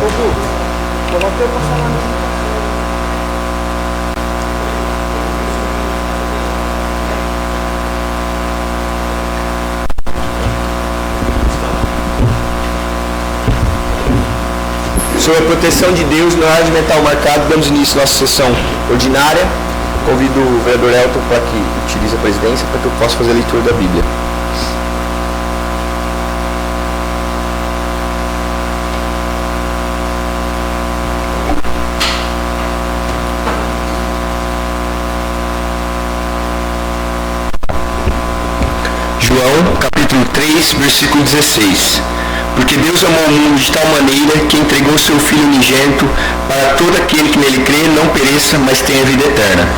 Coloquei o passarinho. Sob a proteção de Deus, no Rádio Mental Marcado, damos início à nossa sessão ordinária. Convido o vereador Elton para que utilize a presidência para que eu possa fazer a leitura da Bíblia. João, capítulo 3, versículo 16. Porque Deus amou o mundo de tal maneira que entregou seu Filho unigênito para todo aquele que nele crê não pereça, mas tenha vida eterna.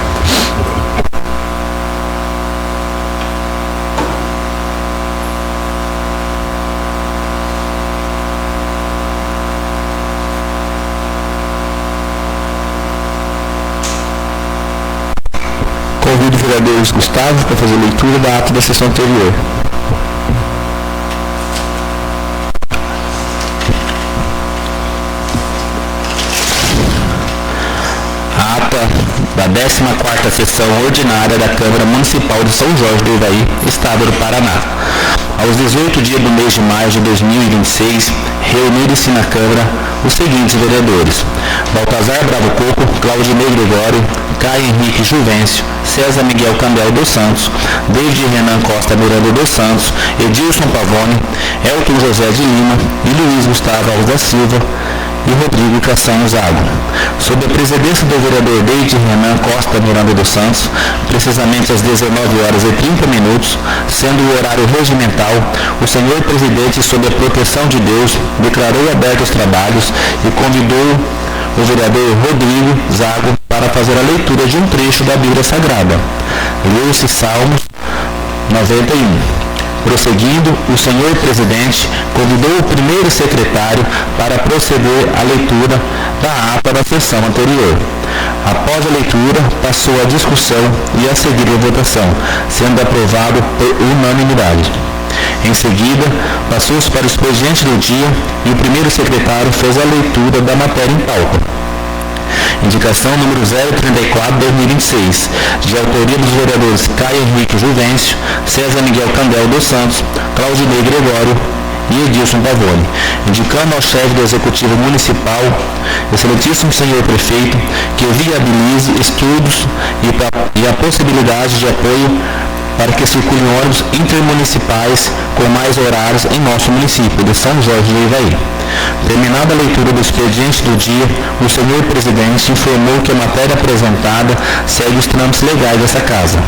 Convido o vereador Gustavo para fazer a leitura da ata da sessão anterior. Da 14ª Sessão Ordinária da Câmara Municipal de São Jorge do Ivaí, Estado do Paraná. Aos 18 dias do mês de maio de 2026, reuniram-se na Câmara os seguintes vereadores: Baltazar Bravo Coco, Claudinei Gregório, Caio Henrique Juvencio, César Miguel Candel dos Santos, David Renan Costa Miranda dos Santos, Edilson Pavone, Elton José de Lima e Luiz Gustavo Alves da Silva e Rodrigo Castanho Zago. Sob a presidência do vereador David Renan Costa Miranda dos Santos, precisamente às 19h30, sendo o horário regimental, o senhor presidente, sob a proteção de Deus, declarou abertos os trabalhos e convidou o vereador Rodrigo Zago para fazer a leitura de um trecho da Bíblia Sagrada. Leu-se Salmos 91. Prosseguindo, o senhor presidente convidou o primeiro secretário para proceder à leitura da ata da sessão anterior. Após a leitura, passou a discussão e a seguir a votação, sendo aprovado por unanimidade. Em seguida, passou-se para o expediente do dia e o primeiro secretário fez a leitura da matéria em pauta. Indicação número 034/2026, de autoria dos vereadores Caio Henrique Juvencio, César Miguel Candel dos Santos, Claudinei Gregório e Edilson Pavone, indicando ao chefe do Executivo Municipal, excelentíssimo senhor prefeito, que viabilize estudos e a possibilidade de apoio para que circulem ônibus intermunicipais com mais horários em nosso município de São Jorge do Ivaí. Terminada a leitura do expediente do dia, o senhor presidente informou que a matéria apresentada segue os trâmites legais dessa casa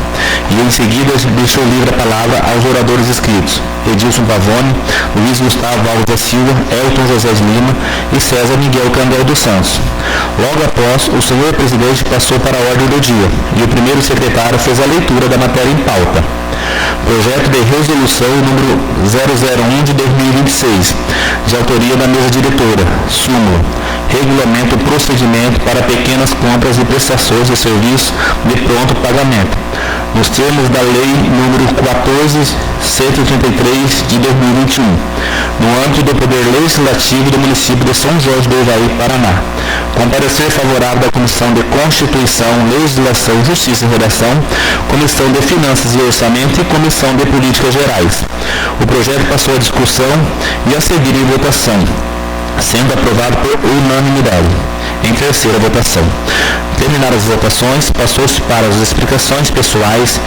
e em seguida deixou livre a palavra aos oradores inscritos: Edilson Pavone, Luiz Gustavo Alves da Silva, Elton José de Lima e César Miguel Candel dos Santos. Logo após, o senhor presidente passou para a ordem do dia e o primeiro secretário fez a leitura da matéria em pauta. Projeto de resolução número 001 de 2026, de autoria da mesa diretora, súmula, regulamenta o procedimento para pequenas compras e prestações de serviço de pronto pagamento, nos termos da Lei número 14.133 de 2021, no âmbito do Poder Legislativo do município de São Jorge do Ivaí, Paraná. Com parecer favorável da Comissão de Constituição, Legislação, Justiça e Redação, Comissão de Finanças e Orçamento e Comissão de Políticas Gerais. O projeto passou à discussão e a seguir em votação, sendo aprovado por unanimidade. Em terceira votação. Terminadas as votações, passou-se para as explicações pessoais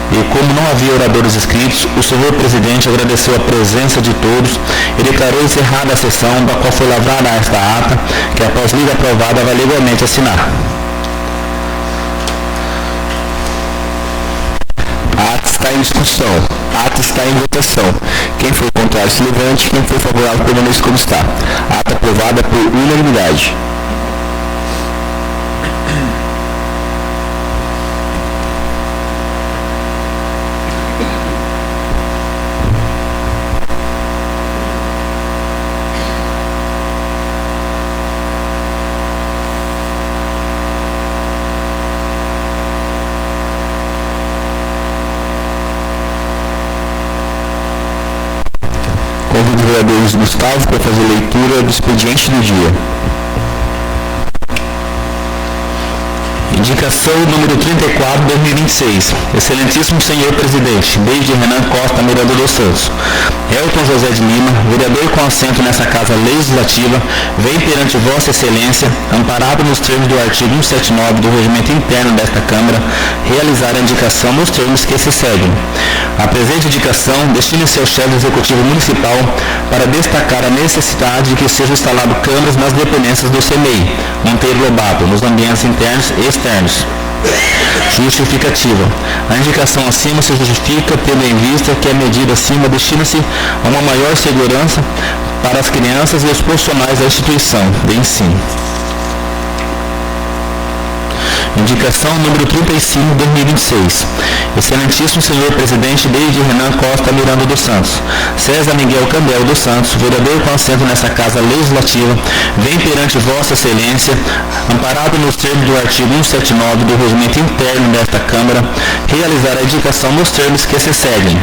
e, como não havia oradores inscritos, o senhor presidente agradeceu a presença de todos e declarou encerrada a sessão, da qual foi lavrada esta ata, que após lida aprovada vai legalmente assinar. A ata está em discussão. A ata está em votação. Quem for contrário se levante, quem for favorável permaneça como está. A ata aprovada por unanimidade. vereador Luiz Gustavo para fazer leitura do expediente do dia. Indicação número 34, 2026. Excelentíssimo senhor presidente, desde Renan Costa Miranda dos Santos. Elton José de Lima, vereador com assento nessa Casa Legislativa, vem perante Vossa Excelência, amparado nos termos do artigo 179 do Regimento Interno desta Câmara, realizar a indicação nos termos que se seguem. A presente indicação destina-se ao chefe executivo municipal para destacar a necessidade de que sejam instaladas câmaras nas dependências do CMEI, Monteiro Lobato, nos ambientes internos e externos. Justificativa. A indicação acima se justifica tendo em vista que a medida acima destina-se a uma maior segurança para as crianças e os profissionais da instituição de ensino. Indicação número 35, 2026. Excelentíssimo senhor presidente desde Renan Costa Miranda dos Santos. César Miguel Cambel dos Santos, vereador com assento nessa Casa Legislativa, vem perante Vossa Excelência, amparado nos termos do artigo 179 do Regimento Interno desta Câmara, realizar a indicação nos termos que se seguem.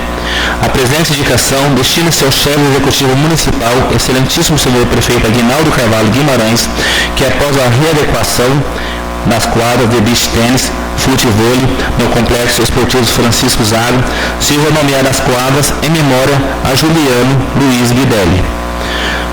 A presente indicação destina-se ao chefe executivo municipal, excelentíssimo senhor prefeito Aguinaldo Carvalho Guimarães, que após a readequação nas quadras de beach tênis, futevôlei, no Complexo Esportivo Francisco Zago, seja nomear as quadras em memória a Juliano Luiz Guidelli.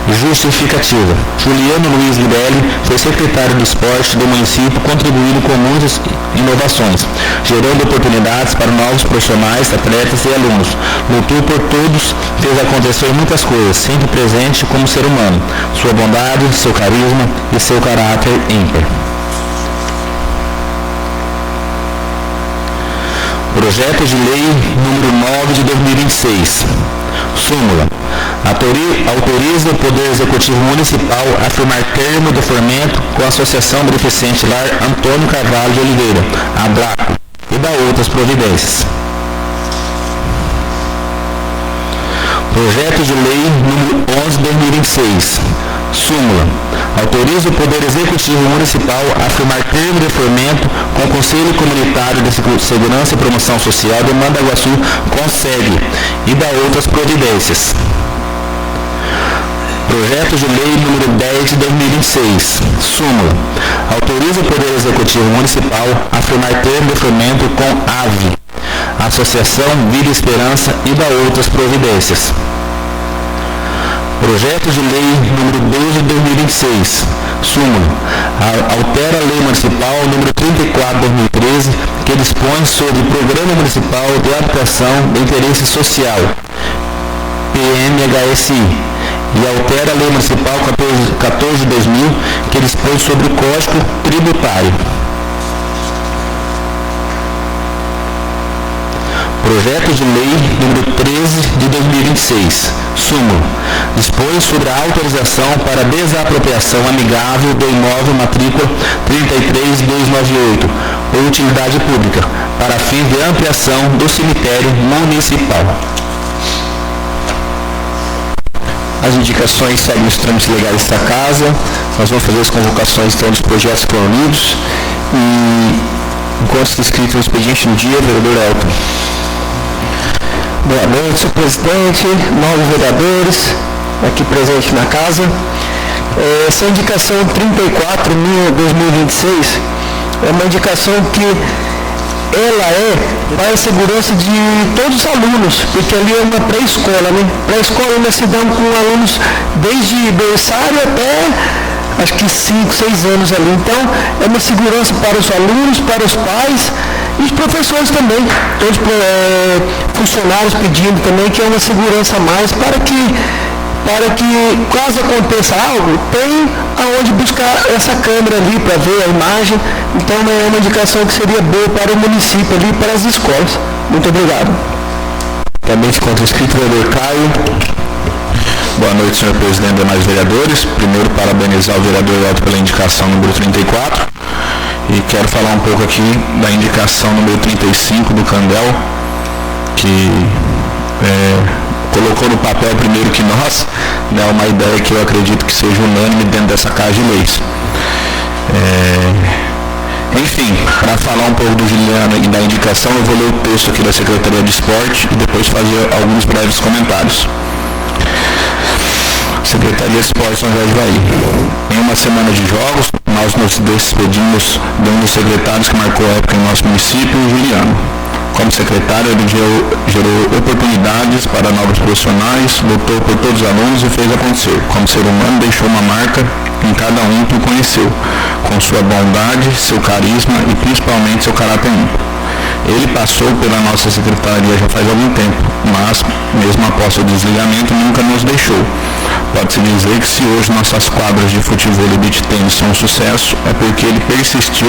Justificativa. Juliano Luiz Guidelli foi secretário de esporte do município, contribuindo com muitas inovações, gerando oportunidades para novos profissionais, atletas e alunos. Lutou por todos, fez acontecer muitas coisas, sempre presente como ser humano. Sua bondade, seu carisma e seu caráter ímpar. Projeto de Lei número 9 de 2026. Súmula. Autoriza o Poder Executivo Municipal a firmar termo de fomento com a Associação Beneficente Lar Antônio Carvalho de Oliveira, ABRACO, e da outras providências. Projeto de Lei número 11 de 2026. Súmula. Autoriza o Poder Executivo Municipal a firmar termo de fomento com o Conselho Comunitário de Segurança e Promoção Social de Mandaguaçu, CONSEG, e da outras providências. Projeto de Lei número 10 de 2026. Súmula. Autoriza o Poder Executivo Municipal a firmar termo de fomento com AVE, Associação Vida e Esperança, e da outras providências. Projeto de Lei número 12 de 2026. Súmula. Altera a Lei Municipal número 34 de 2013, que dispõe sobre o Programa Municipal de Habitação de Interesse Social, PMHSI, e altera a Lei Municipal 14 de 2000, que dispõe sobre o Código Tributário. Projeto de Lei número 13 de 2026. Súmula. Dispõe sobre a autorização para desapropriação amigável do imóvel matrícula 33298, ou utilidade pública, para fins de ampliação do cemitério municipal. As indicações seguem os trâmites legais desta casa. Nós vamos fazer as convocações então dos projetos que foram lidos e, enquanto está escrito no expediente do dia, vereador Elton. Boa noite, senhor presidente, novos vereadores aqui presentes na casa. Essa indicação 34.2026 é uma indicação que ela é para a segurança de todos os alunos, porque ali é uma pré-escola, né? Pré-escola nós se damos com alunos desde berçário até acho que 5, 6 anos ali. Então, é uma segurança para os alunos, para os pais e os professores também. Todos funcionários pedindo também que é uma segurança a mais para que caso aconteça algo, tem aonde buscar essa câmera ali para ver a imagem. Então, é uma indicação que seria boa para o município ali, para as escolas. Muito obrigado. Também se encontra inscrito o vereador Caio. Boa noite, senhor presidente e demais vereadores. Primeiro, parabenizar o vereador Elton pela indicação número 34. E quero falar um pouco aqui da indicação número 35 do Candel, que colocou no papel primeiro que nós, né, uma ideia que eu acredito que seja unânime dentro dessa Casa de Leis. Enfim, para falar um pouco do Juliano e da indicação, eu vou ler o texto aqui da Secretaria de Esporte e depois fazer alguns breves comentários. Secretaria de Esportes São Jorge do Ivaí. Em uma semana de jogos, nós nos despedimos de um dos secretários que marcou a época em nosso município, o Juliano. Como secretário, ele gerou oportunidades para novos profissionais, lutou por todos os alunos e fez acontecer. Como ser humano, deixou uma marca em cada um que o conheceu, com sua bondade, seu carisma e principalmente seu caráter ímpar. Ele passou pela nossa secretaria já faz algum tempo, mas, mesmo após o desligamento, nunca nos deixou. Pode-se dizer que se hoje nossas quadras de futebol e beach tênis são um sucesso, é porque ele persistiu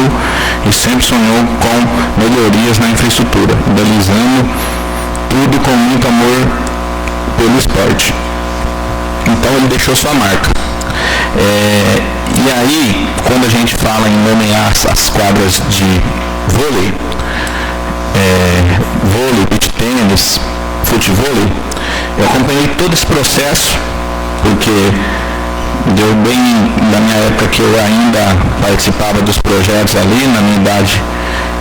e sempre sonhou com melhorias na infraestrutura, idealizando tudo com muito amor pelo esporte. Então ele deixou sua marca. E aí, quando a gente fala em nomear as quadras de vôlei, beach tênis, futevôlei, eu acompanhei todo esse processo, porque deu bem na minha época que eu ainda participava dos projetos ali, na minha idade,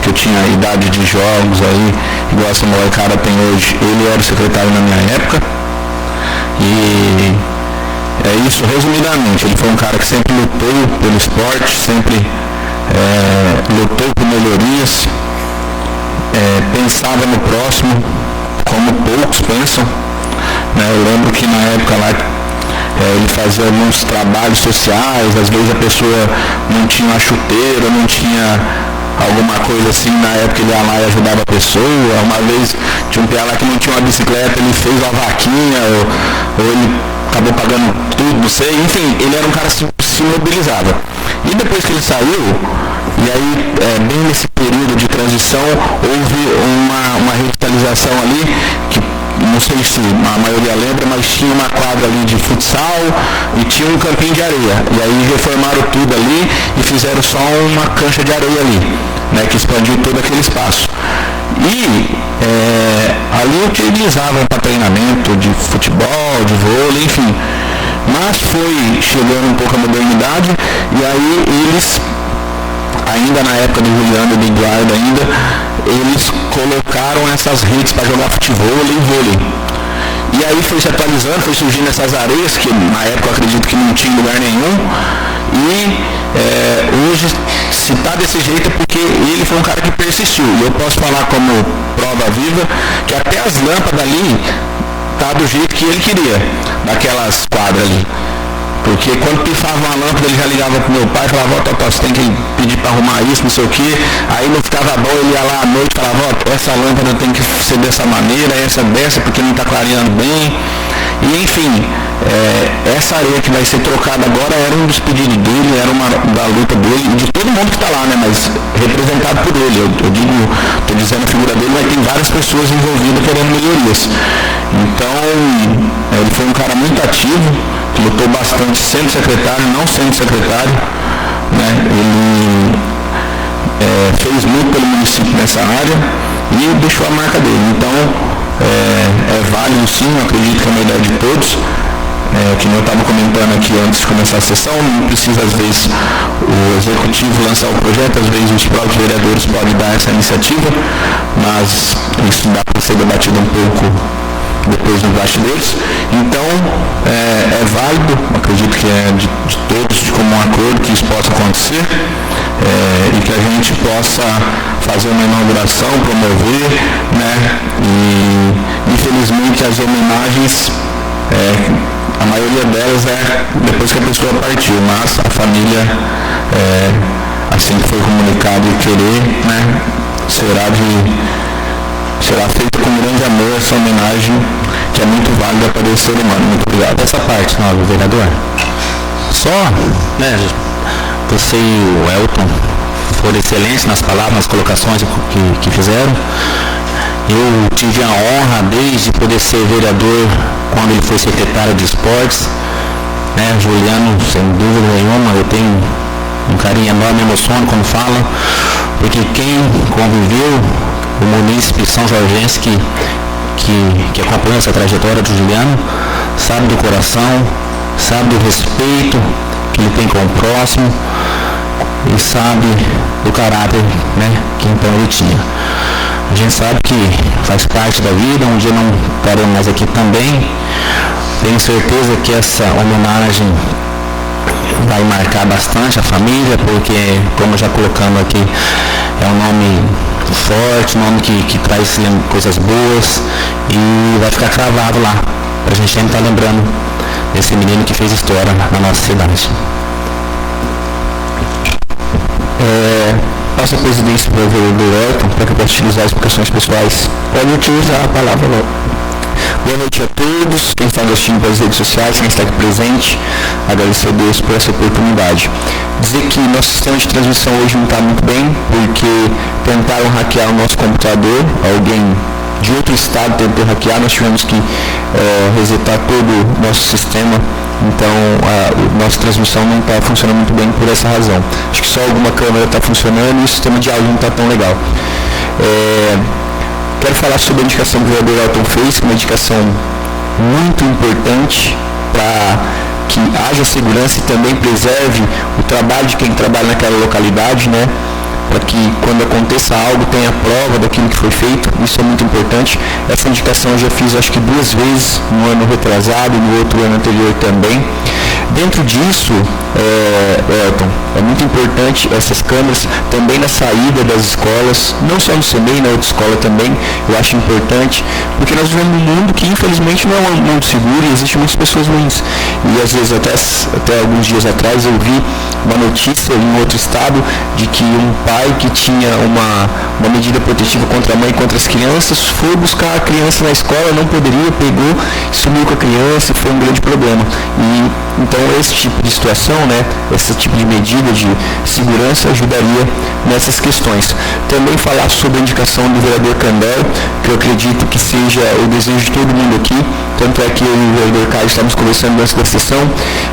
que eu tinha a idade de jogos aí, igual essa molecada tem hoje. Ele era o secretário na minha época, e é isso resumidamente. Ele foi um cara que sempre lutou pelo esporte, sempre lutou por melhorias, pensava no próximo, como poucos pensam, né? Eu lembro que na época lá ele fazia alguns trabalhos sociais, às vezes a pessoa não tinha uma chuteira, não tinha alguma coisa assim, na época ele ia lá e ajudava a pessoa. Uma vez tinha um piá lá que não tinha uma bicicleta, ele fez uma vaquinha, ou ele acabou pagando tudo, não sei, enfim, ele era um cara que se mobilizava. E depois que ele saiu, e aí bem nesse período de transição, houve uma revitalização ali, que não sei se a maioria lembra, mas tinha uma quadra ali de futsal e tinha um campinho de areia. E aí reformaram tudo ali e fizeram só uma cancha de areia ali, né, que expandiu todo aquele espaço. E ali utilizavam para treinamento de futebol, de vôlei, enfim. Mas foi chegando um pouco a modernidade, e aí eles, ainda na época do Juliano e do Eduardo ainda, eles colocaram essas redes para jogar futebol e vôlei. E aí foi se atualizando, foi surgindo essas areias, que na época eu acredito que não tinha lugar nenhum. E hoje, se está desse jeito é porque ele foi um cara que persistiu. E eu posso falar como prova viva que até as lâmpadas ali tá do jeito que ele queria, daquelas quadras ali. Porque quando pifava uma lâmpada, ele já ligava pro meu pai e falava, ó, Totó, você tem que pedir para arrumar isso, não sei o quê. Aí não ficava bom, ele ia lá à noite e falava, ó, essa lâmpada tem que ser dessa maneira, essa dessa, porque não está clareando bem. E enfim, essa areia que vai ser trocada agora era um dos pedidos dele, era uma da luta dele, e de todo mundo que está lá, né, mas representado por ele. Eu digo, estou dizendo a figura dele, mas tem várias pessoas envolvidas querendo melhorias. Então, ele foi um cara muito ativo, que lutou bastante sendo secretário, não sendo secretário, né? Ele fez muito pelo município nessa área e deixou a marca dele. Então, é válido sim, eu acredito que é uma ideia de todos. Que eu estava comentando aqui antes de começar a sessão, não precisa às vezes o executivo lançar o projeto, às vezes os próprios vereadores podem dar essa iniciativa, mas isso dá para ser debatido um pouco depois nos bastidores. Então é válido, acredito que é de todos de comum acordo que isso possa acontecer, e que a gente possa fazer uma inauguração, promover, né? E infelizmente as homenagens, a maioria delas é depois que a pessoa partiu, mas a família, assim que foi comunicado e querer, né, será feita com grande amor essa homenagem, que é muito válida para esse ser humano. Muito obrigado. Essa parte, nobre vereador. Só, né, você e o Elton foram excelentes nas palavras, nas colocações que fizeram. Eu tive a honra desde poder ser vereador quando ele foi secretário de esportes, né? Juliano, sem dúvida nenhuma, eu tenho um carinho enorme, emociono quando fala, porque quem conviveu, o munícipe são jorgense que acompanha essa trajetória do Juliano, sabe do coração, sabe do respeito que ele tem com o próximo e sabe do caráter, né, que então ele tinha. A gente sabe que faz parte da vida, um dia não estaremos mais aqui também, Tenho certeza que essa homenagem vai marcar bastante a família, porque, como já colocando aqui, é um nome forte, um nome que traz coisas boas e vai ficar cravado lá, para a gente sempre estar lembrando desse menino que fez história na nossa cidade. Passo a presidência para o vereador Elton, para que eu possa utilizar as explicações pessoais. Pode utilizar a palavra, não. Boa noite a todos, quem está assistindo pelas redes sociais, quem está aqui presente, agradecer a Deus por essa oportunidade. Dizer que nosso sistema de transmissão hoje não está muito bem, porque tentaram hackear o nosso computador, alguém de outro estado tentou hackear, nós tivemos que resetar todo o nosso sistema, então a nossa transmissão não está funcionando muito bem por essa razão. Acho que só alguma câmera está funcionando e o sistema de áudio não está tão legal. Quero falar sobre a indicação que o vereador Elton fez, que é uma indicação muito importante para que haja segurança e também preserve o trabalho de quem trabalha naquela localidade, né? Para que quando aconteça algo tenha prova daquilo que foi feito, isso é muito importante. Essa indicação eu já fiz acho que 2 vezes, no ano retrasado e no outro ano anterior também. Dentro disso, Elton, é muito importante essas câmeras também na saída das escolas, não só no CEMEI, na outra escola também, eu acho importante, porque nós vivemos num mundo que infelizmente não é um mundo seguro e existem muitas pessoas ruins. E às vezes até alguns dias atrás eu vi uma notícia em outro estado de que um pai que tinha uma medida protetiva contra a mãe e contra as crianças foi buscar a criança na escola, não poderia, pegou, sumiu com a criança e foi um grande problema. E então esse tipo de situação, né, esse tipo de medida de segurança ajudaria nessas questões. Também falar sobre a indicação do vereador Candel, que eu acredito que seja o desejo de todo mundo aqui, tanto é que eu e o vereador Caio estávamos conversando antes da sessão,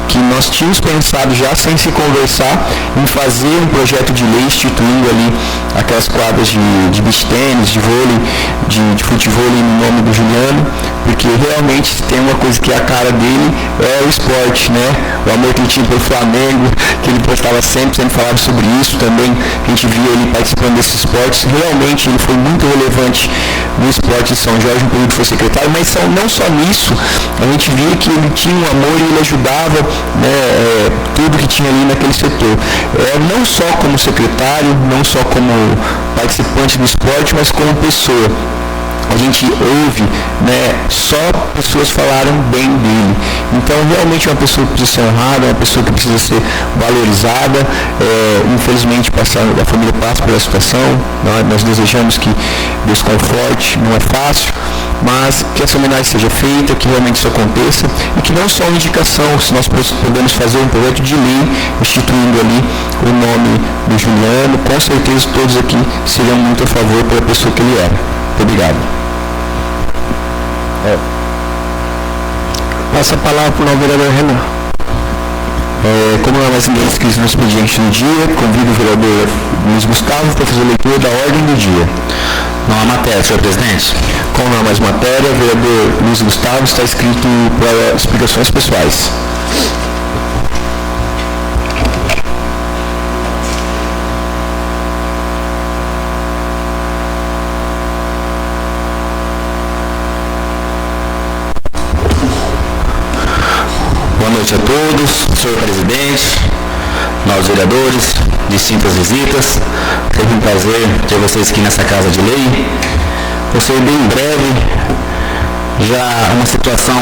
que nós tínhamos pensado já, sem se conversar, em fazer um projeto de lei instituindo ali aquelas quadras de beach tênis, de vôlei, de futevôlei no nome do Juliano, porque realmente tem uma coisa que é a cara dele, é o esporte, né? O amor que ele tinha pelo Flamengo, que ele postava sempre falava sobre isso também, a gente via ele participando desses esportes, realmente ele foi muito relevante no esporte de São Jorge, no período que foi secretário, mas não só nisso, a gente via que ele tinha um amor e ele ajudava, né, tudo que tinha ali naquele setor. Não só como secretário, não só como participante do esporte, mas como pessoa. A gente ouve, né, só pessoas falaram bem dele. Então, realmente é uma pessoa que precisa ser honrada, é uma pessoa que precisa ser valorizada. Infelizmente, a família passa pela situação. Nós desejamos que Deus conforte, não é fácil, mas que essa homenagem seja feita, que realmente isso aconteça e que não só uma indicação, se nós podemos fazer um projeto de lei instituindo ali o nome do Juliano, com certeza todos aqui seriam muito a favor pela pessoa que ele era. Muito obrigado. Passa a palavra para o novo vereador Renan. Como não há mais ninguém inscrito no expediente do dia, convido o vereador Luiz Gustavo para fazer a leitura da ordem do dia. Não há matéria, senhor presidente. Como não há mais matéria, o vereador Luiz Gustavo está inscrito para explicações pessoais. Boa noite a todos, senhor presidente, nós vereadores, distintas visitas. Teve um prazer ter vocês aqui nessa casa de lei. Vou ser bem breve, já uma situação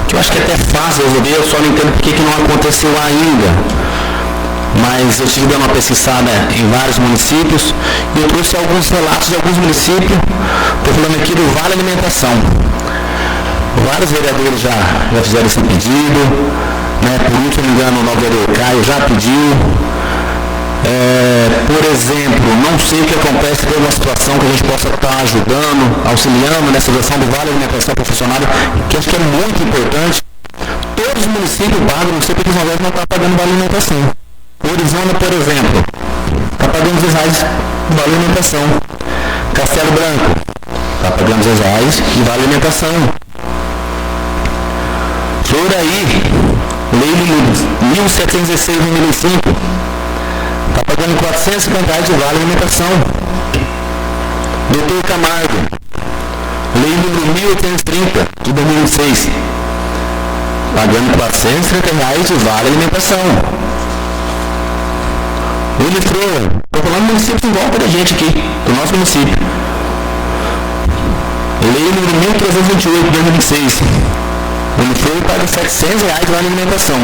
que eu acho que é até fácil resolver, eu só não entendo por que não aconteceu ainda. Mas eu estive dando uma pesquisada em vários municípios e eu trouxe alguns relatos de alguns municípios. Estou falando aqui do Vale Alimentação. Vários vereadores já fizeram esse pedido, né? Por isso, se não me engano, o novo vereador Caio já pediu. Por exemplo, não sei o que acontece com uma situação que a gente possa estar ajudando, auxiliando nessa situação do Vale Alimentação para o funcionário, que acho que é muito importante. Todos os municípios pagam, não sei porque os não estão pagando Vale Alimentação. Orizona, por exemplo, está pagando R$10 de Vale Alimentação. Castelo Branco está pagando R$10 de Vale Alimentação. Floraí, lei 1716 de 2005, está pagando R$450 de Vale Alimentação. Doutor Camargo, Lei número 1830, de 2006, pagando R$430 de vale alimentação. Ele falou, estou falando municípios em volta da gente aqui, do nosso município. Lei número 1328, de 2006. Ele foi paga R$700 de vale alimentação.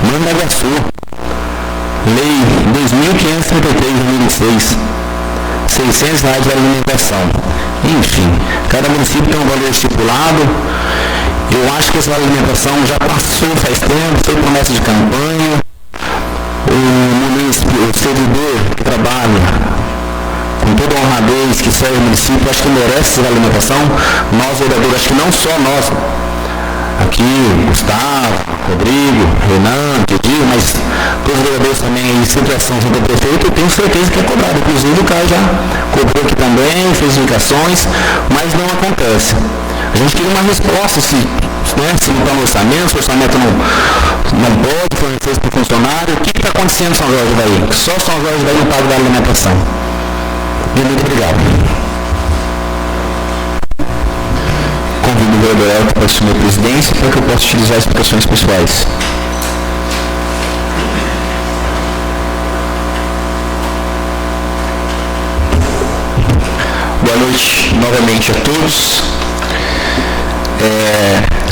Mandaguaçu, Lei 2533 de 2006, R$600 de alimentação. Enfim, cada município tem um valor estipulado. Eu acho que esse vale alimentação já passou faz tempo, foi promessa de campanha. O servidor que trabalha com toda a honradez, que serve o município, acho que merece esse vale alimentação. Nós, vereadores, acho que não só nós, aqui, Gustavo, Rodrigo, Renan, Tedinho, mas todos os vereadores também em situação junto ao prefeito, eu tenho certeza que é cobrado. Inclusive o Caio já cobrou aqui também, fez indicações, mas não acontece. A gente queria uma resposta, se não está no orçamento, se o orçamento não pode fornecer isso para o funcionário, o que está acontecendo em São Jorge daí? Só São Jorge daí não paga da alimentação. Muito obrigado. Convido o vereador Elton para assumir a presidência para que eu possa utilizar explicações pessoais. Boa noite novamente a todos.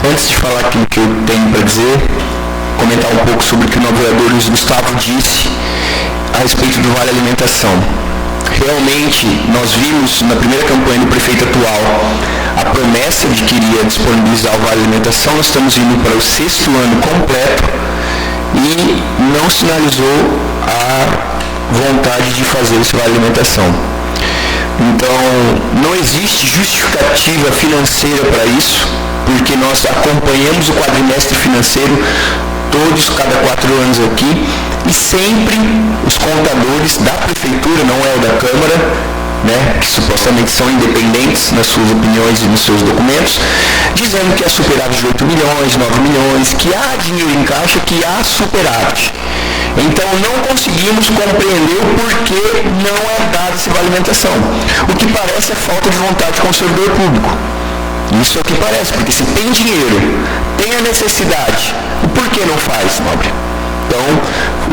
Antes de falar aquilo que eu tenho para dizer, comentar um pouco sobre o que o novo vereador Luiz Gustavo disse a respeito do Vale Alimentação. Realmente, nós vimos na primeira campanha do prefeito atual a promessa de que iria disponibilizar o Vale Alimentação. Nós estamos indo para o 6º ano completo e não sinalizou a vontade de fazer esse Vale Alimentação. Então, não existe justificativa financeira para isso, porque nós acompanhamos o quadrimestre financeiro todos, cada 4 anos aqui, e sempre os contadores da prefeitura, não é o da Câmara, né, que supostamente são independentes nas suas opiniões e nos seus documentos, dizendo que há superávit de 8 milhões, 9 milhões, que há dinheiro em caixa, que há superávit. Então não conseguimos compreender o porquê não é dado esse Vale Alimentação. O que parece é falta de vontade com o servidor público. Isso é o que parece, porque se tem dinheiro, tem a necessidade, o porquê não faz, nobre? Então,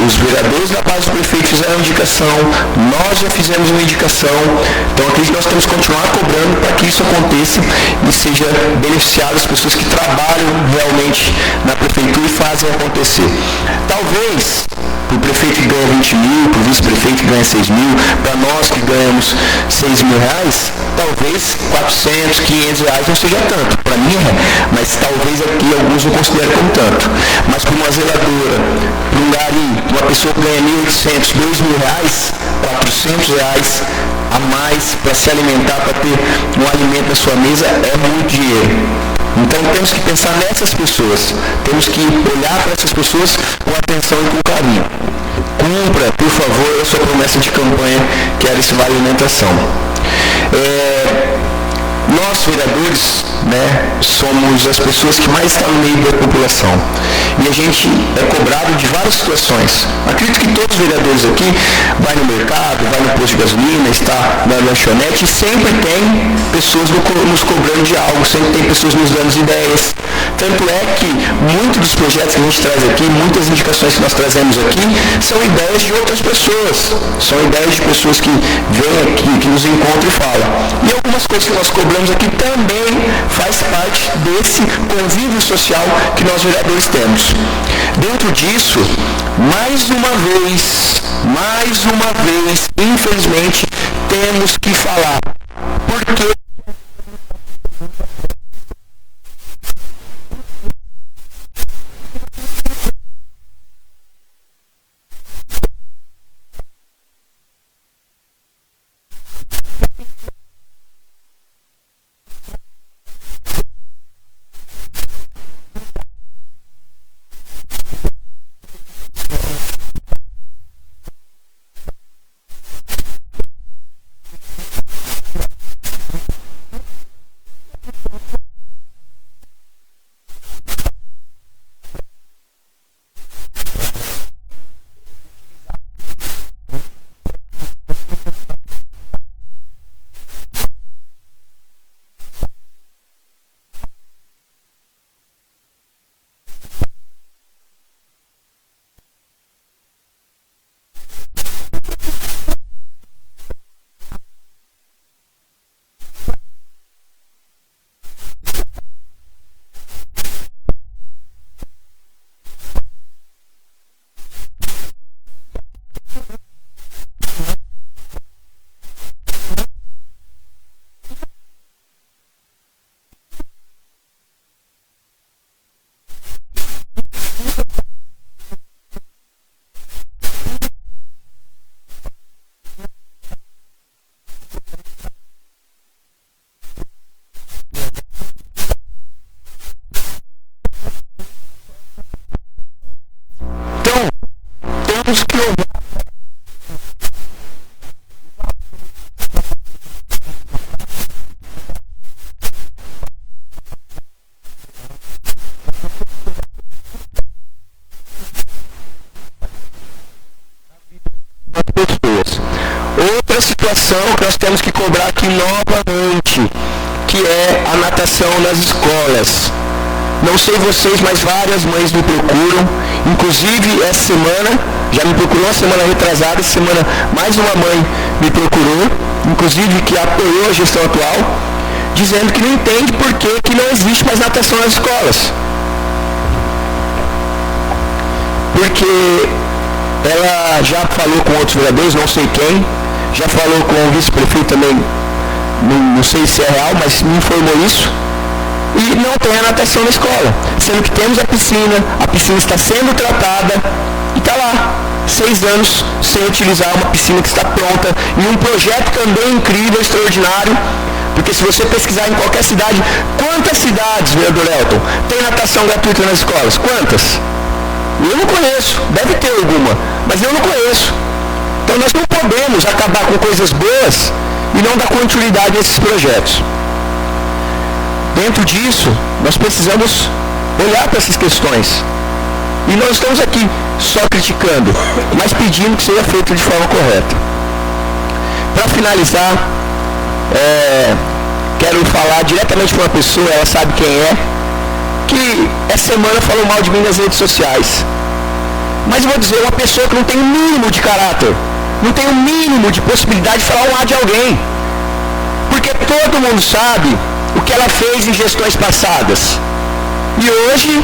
os vereadores da base do prefeito fizeram a indicação, nós já fizemos uma indicação, então acredito que nós temos que continuar cobrando para que isso aconteça e seja beneficiado as pessoas que trabalham realmente na prefeitura e fazem acontecer. Talvez, para o prefeito que ganha 20 mil, para o vice-prefeito que ganha 6 mil, para nós que ganhamos 6 mil reais, talvez 400, 500 reais não seja tanto. Para mim é, mas talvez aqui alguns não considerem como tanto. Mas para uma zeladora, para um gari, uma pessoa que ganha 1.800, 2.000 reais, 400 reais a mais para se alimentar, para ter um alimento na sua mesa, é muito dinheiro. Então temos que pensar nessas pessoas, temos que olhar para essas pessoas com atenção e com carinho. Cumpra, por favor, a sua promessa de campanha, que era esse Vale Alimentação. Nós, vereadores, somos as pessoas que mais estão no meio da população. E a gente é cobrado de várias situações. Acredito que todos os vereadores aqui vai no mercado, vai no posto de gasolina, está na lanchonete, e sempre tem pessoas nos cobrando de algo, sempre tem pessoas nos dando ideias. Tanto é que muitos dos projetos que a gente traz aqui, muitas indicações que nós trazemos aqui, são ideias de outras pessoas. São ideias de pessoas que vêm aqui, que nos encontram e falam. E algumas coisas que nós cobramos aqui também faz parte desse convívio social que nós vereadores temos. Dentro disso, mais uma vez, infelizmente, temos que falar. Porque outra situação que nós temos que cobrar aqui novamente, que é a natação nas escolas. Não sei vocês, mas várias mães me procuram, inclusive essa semana, já me procurou a semana retrasada, essa semana mais uma mãe me procurou, inclusive que apoiou a gestão atual, dizendo que não entende por que não existe mais natação nas escolas. Porque ela já falou com outros vereadores, não sei quem, já falou com o vice-prefeito também, não sei se é real, mas me informou isso, e não tem a natação na escola, sendo que temos a piscina está sendo tratada e está lá, 6 anos sem utilizar uma piscina que está pronta, e um projeto também incrível, extraordinário, porque se você pesquisar em qualquer cidade, quantas cidades, vereador Elton, tem natação gratuita nas escolas? Quantas? Eu não conheço, deve ter alguma, mas eu não conheço. Então nós não podemos acabar com coisas boas e não dar continuidade a esses projetos. Dentro disso, nós precisamos olhar para essas questões. E nós estamos aqui só criticando, mas pedindo que seja feito de forma correta. Para finalizar, quero falar diretamente com uma pessoa, ela sabe quem é, que essa semana falou mal de mim nas redes sociais. Mas eu vou dizer, uma pessoa que não tem o mínimo de caráter, não tem o mínimo de possibilidade de falar um A de alguém. Porque todo mundo sabe o que ela fez em gestões passadas. E hoje